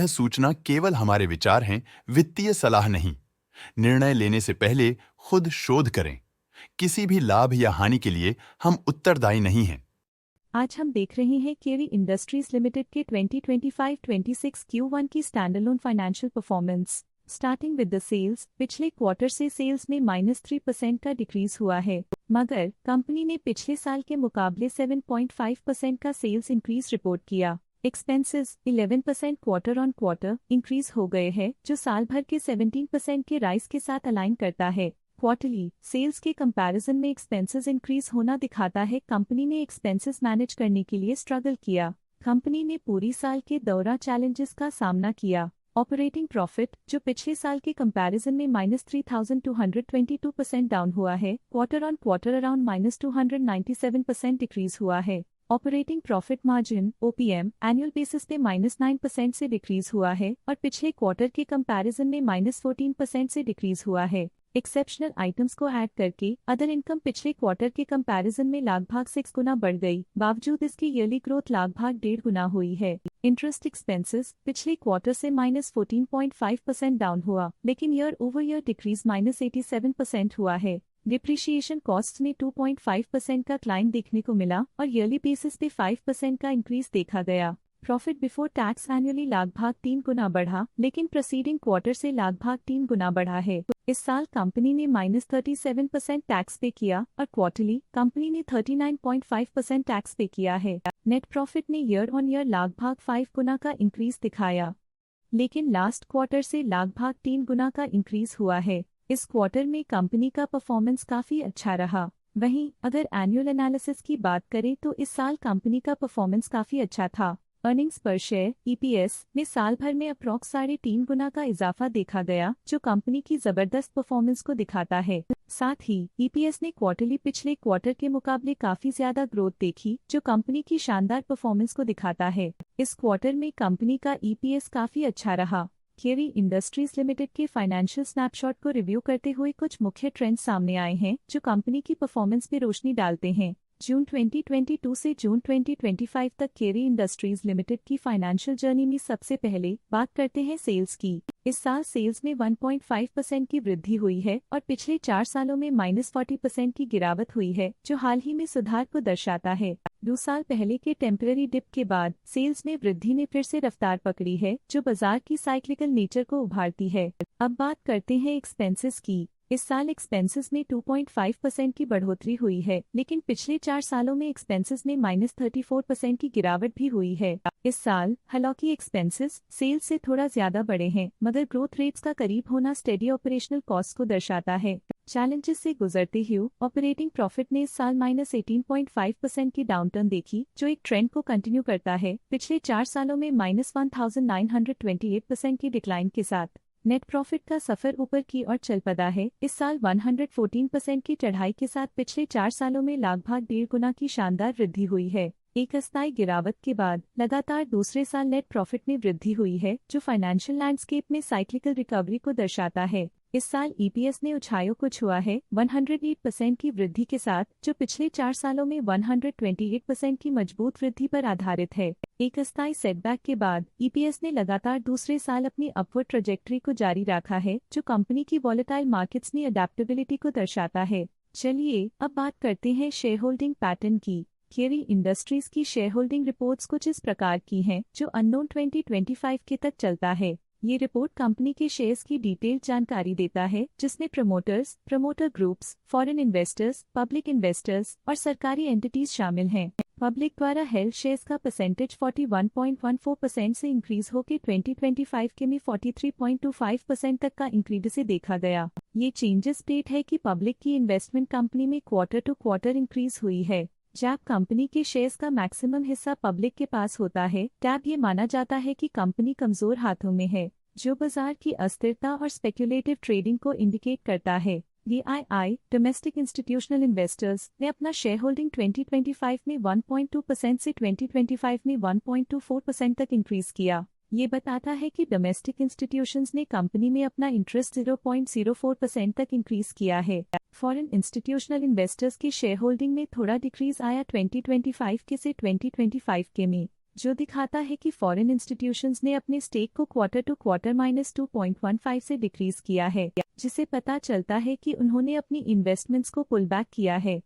सूचना केवल हमारे विचार हैं, वित्तीय सलाह नहीं। निर्णय लेने से पहले खुद शोध करें। किसी भी लाभ या हानि के लिए हम उत्तरदायी नहीं हैं। आज हम देख रहे हैं केरी इंडस्ट्रीज लिमिटेड के 2025-26 Q1 की standalone financial performance. Starting with the sales, पिछले क्वार्टर से सेल्स में -3% का डिक्रीज हुआ है, मगर कंपनी ने पिछले साल के मुकाबले 7.5% का सेल्स इंक्रीज रिपोर्ट किया। Expenses 11% quarter on quarter increase हो गए हैं, जो साल भर के 17% के राइज के साथ अलाइन करता है। क्वार्टरली सेल्स के कंपैरिजन में एक्सपेंसेस इंक्रीज होना दिखाता है कंपनी ने एक्सपेंसेस मैनेज करने के लिए स्ट्रगल किया। कंपनी ने पूरी साल के दौरान चैलेंजेस का सामना किया। ऑपरेटिंग प्रॉफिट, जो पिछले साल के कंपैरिजन में -3,222% डाउन हुआ है, quarter on quarter around -297% decrease हुआ है। Operating profit margin OPM annual basis पे -9% से डिक्रीज हुआ है और पिछले क्वार्टर के कंपैरिजन में -14% से डिक्रीज हुआ है। एक्सेप्शनल आइटम्स को ऐड करके अदर इनकम पिछले क्वार्टर के कंपैरिजन में लगभग 6 गुना बढ़ गई, बावजूद इसकी ईयरली ग्रोथ लगभग 1.5 गुना हुई है। इंटरेस्ट एक्सपेंसेस पिछले क्वार्टर से -14.5% डाउन हुआ, लेकिन ईयर ओवर ईयर डिक्रीज -87% हुआ है। डिप्रिशिएशन कॉस्ट में 2.5% का क्लाइम देखने को मिला और ईयरली बेसिस पे 5% का इंक्रीज देखा गया। प्रॉफिट बिफोर टैक्स एनुअली लगभग 3 गुना बढ़ा, लेकिन प्रीसीडिंग क्वार्टर से लगभग 3 गुना बढ़ा है। इस साल कंपनी ने -37% टैक्स पे किया और क्वार्टरली कंपनी ने 39.5% टैक्स पे किया है। नेट प्रॉफिट ने ईयर ऑन ईयर लगभग 5 गुना का इंक्रीज दिखाया, लेकिन लास्ट क्वार्टर से लगभग 3 गुना का इंक्रीज हुआ है। इस क्वार्टर में कंपनी का परफॉर्मेंस काफी अच्छा रहा। वहीं अगर एनुअल एनालिसिस की बात करें तो इस साल कंपनी का परफॉर्मेंस काफी अच्छा था। अर्निंग्स पर शेयर EPS में साल भर में अप्रॉक्स 3.5 गुना का इजाफा देखा गया, जो कंपनी की जबरदस्त परफॉर्मेंस को दिखाता है। साथ ही EPS ने क्वार्टरली पिछले क्वार्टर के मुकाबले काफी ज्यादा ग्रोथ देखी, जो कंपनी की शानदार परफॉर्मेंस को दिखाता है। इस क्वार्टर में कंपनी का EPS काफी अच्छा रहा। केरी इंडस्ट्रीज लिमिटेड के फाइनेंशियल स्नैपशॉट को रिव्यू करते हुए कुछ मुख्य ट्रेंड्स सामने आए हैं, जो कंपनी की परफॉर्मेंस पे रोशनी डालते हैं। जून 2022 से जून 2025 तक केरी इंडस्ट्रीज लिमिटेड की फाइनेंशियल जर्नी में सबसे पहले बात करते हैं सेल्स की। इस साल सेल्स में 1.5% की वृद्धि हुई है और पिछले 4 सालों में -40% की गिरावट हुई है, जो हाल ही में सुधार को दर्शाता है। 2 साल पहले के टेम्पररी डिप के बाद सेल्स में वृद्धि ने फिर से रफ्तार पकड़ी है, जो बाजार की साइक्लिकल नेचर को उभारती है। अब बात करते हैं एक्सपेंसेस की। इस साल एक्सपेंसेस में 2.5% की बढ़ोतरी हुई है, लेकिन पिछले 4 सालों में एक्सपेंसेस में -34% की गिरावट भी हुई है। इस साल हालांकि एक्सपेंसेस सेल्स से थोड़ा ज्यादा बढ़े हैं, मगर ग्रोथ रेट्स का करीब होना स्टेडी ऑपरेशनल कॉस्ट को दर्शाता है। चैलेंजेस से गुजरते हुए ऑपरेटिंग प्रॉफिट ने इस साल -18.5% की डाउनटर्न देखी, जो एक ट्रेंड को कंटिन्यू करता है, पिछले 4 सालों में -1928% की डिक्लाइन के साथ। नेट प्रॉफिट का सफर ऊपर की ओर चल पड़ा है। इस साल 114% की चढ़ाई के साथ पिछले 4 सालों में लगभग 1.5 गुना की शानदार वृद्धि हुई है। एक अस्थायी गिरावट के बाद लगातार दूसरे साल नेट प्रॉफिट में वृद्धि हुई है, जो फाइनेंशियल लैंडस्केप में साइक्लिकल रिकवरी को दर्शाता है। इस साल EPS ने ऊंचाइयों को छुआ है 108% की वृद्धि के साथ, जो पिछले 4 सालों में 128% की मजबूत वृद्धि पर आधारित है। एक अस्थायी सेटबैक के बाद EPS ने लगातार दूसरे साल अपनी अपवर्ड ट्रैजेक्टरी को जारी रखा है, जो कंपनी की वॉलेटाइल मार्केट्स में अडेप्टेबिलिटी को दर्शाता है। चलिए अब बात करते हैं शेयर होल्डिंग पैटर्न की। केरी इंडस्ट्रीज की शेयर होल्डिंग रिपोर्ट्स कुछ इस प्रकार की हैं, जो अननोन 2025 के तक चलता है। ये रिपोर्ट कंपनी के शेयर्स की डिटेल्ड जानकारी देता है, जिसमें promoters, promoter groups, foreign investors, public investors और सरकारी एंटिटीज शामिल हैं। पब्लिक द्वारा हेल्ड शेयर्स का परसेंटेज 41.14% से इंक्रीज होकर 2025 के में 43.25% तक का इंक्रीज से देखा गया। ये चेंजेस स्टेट है कि पब्लिक की इन्वेस्टमेंट कंपनी में क्वार्टर टू क्वार्टर इंक्रीज हुई है। जब कंपनी के शेयर्स का मैक्सिमम हिस्सा पब्लिक के पास होता है, तब ये माना जाता है कि कंपनी कमजोर हाथों में है, जो बाजार की अस्थिरता और स्पेक्युलेटिव ट्रेडिंग को इंडिकेट करता है। DII डोमेस्टिक इंस्टीट्यूशनल इन्वेस्टर्स ने अपना शेयर होल्डिंग 2025 में 1.2% से 2025 में 1.24% तक इंक्रीज किया। ये बताता है कि डोमेस्टिक इंस्टीट्यूशंस ने कंपनी में अपना इंटरेस्ट 0.04% तक इंक्रीज किया है। फॉरेन इंस्टीट्यूशनल इन्वेस्टर्स की शेयर होल्डिंग में थोड़ा डिक्रीज आया 2025 के से 2025 के में। जो दिखाता है कि फॉरेन इंस्टीट्यूशंस ने अपने स्टेक को क्वार्टर टू क्वार्टर -2.15 से डिक्रीज किया है, जिसे पता चलता है कि उन्होंने अपनी इन्वेस्टमेंट्स को पुल बैक किया है।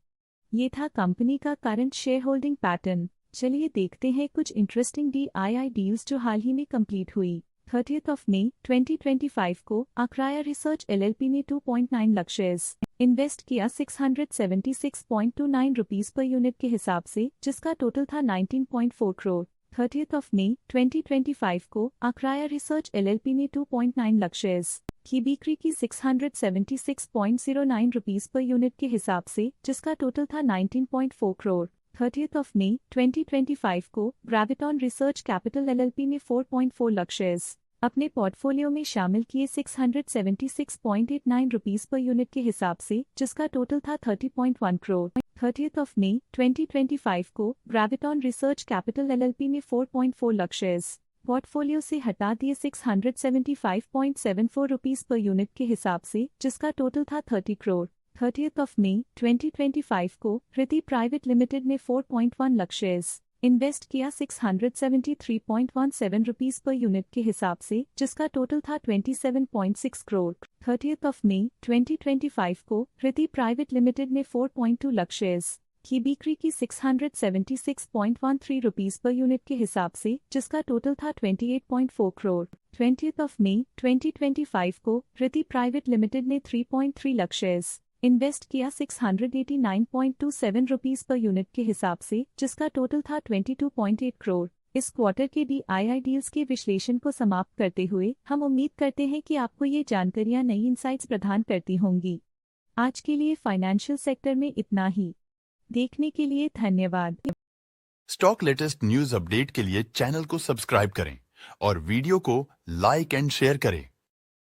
ये था कंपनी का करंट शेयर होल्डिंग पैटर्न। चलिए देखते हैं कुछ इंटरेस्टिंग DII डील्स जो हाल ही में कंप्लीट हुई। 30 मई 2025 को अक्राया रिसर्च LLP ने 2.9 लाख शेयर्स इन्वेस्ट किया 676.29 रुपीस पर यूनिट के हिसाब से, जिसका टोटल था 19.4 करोड़। 30 मई 2025 को अक्राया रिसर्च LLP ने 2.9 लाख शेयर्स की बिक्री की 676.09 रुपीस पर यूनिट के हिसाब से, जिसका टोटल था 19.4 करोड़। 30 मई 2025 को ग्रेविटॉन रिसर्च कैपिटल LLP ने 4.4 लाख शेयर्स अपने पोर्टफोलियो में शामिल किए 676.89 रुपीस पर यूनिट के हिसाब से, जिसका टोटल था 30.1 करोड़। 30 मई 2025 को ग्रेविटॉन रिसर्च कैपिटल LLP ने 4.4 लाख शेयर्स पोर्टफोलियो से हटा दिए 675.74 रुपीस पर यूनिट के हिसाब से, जिसका टोटल था 30 करोड़। 30 मई 2025 को ऋति प्राइवेट लिमिटेड ने 4.1 लाख शेयर्स इन्वेस्ट किया 673.17 रुपीस पर यूनिट के हिसाब से, जिसका टोटल था 27.6 करोड़। 30 मई 2025 को ऋति प्राइवेट लिमिटेड ने 4.2 लाख शेयर्स की बिक्री की 676.13 रुपीस पर यूनिट के हिसाब से, जिसका टोटल था 28.4 करोड़। 20 मई 2025 को ऋति प्राइवेट लिमिटेड ने 3.3 लाख शेयर्स इन्वेस्ट किया 689.27 रुपीस पर यूनिट के हिसाब से, जिसका टोटल था 22.8 करोड़। इस क्वार्टर के DII डील्स के विश्लेषण को समाप्त करते हुए हम उम्मीद करते हैं कि आपको ये जानकारियां नई इंसाइट्स प्रदान करती होंगी। आज के लिए फाइनेंशियल सेक्टर में इतना ही। देखने के लिए धन्यवाद। स्टॉक लेटेस्ट न्यूज अपडेट के लिए चैनल को सब्सक्राइब करें और वीडियो को लाइक एंड शेयर करें।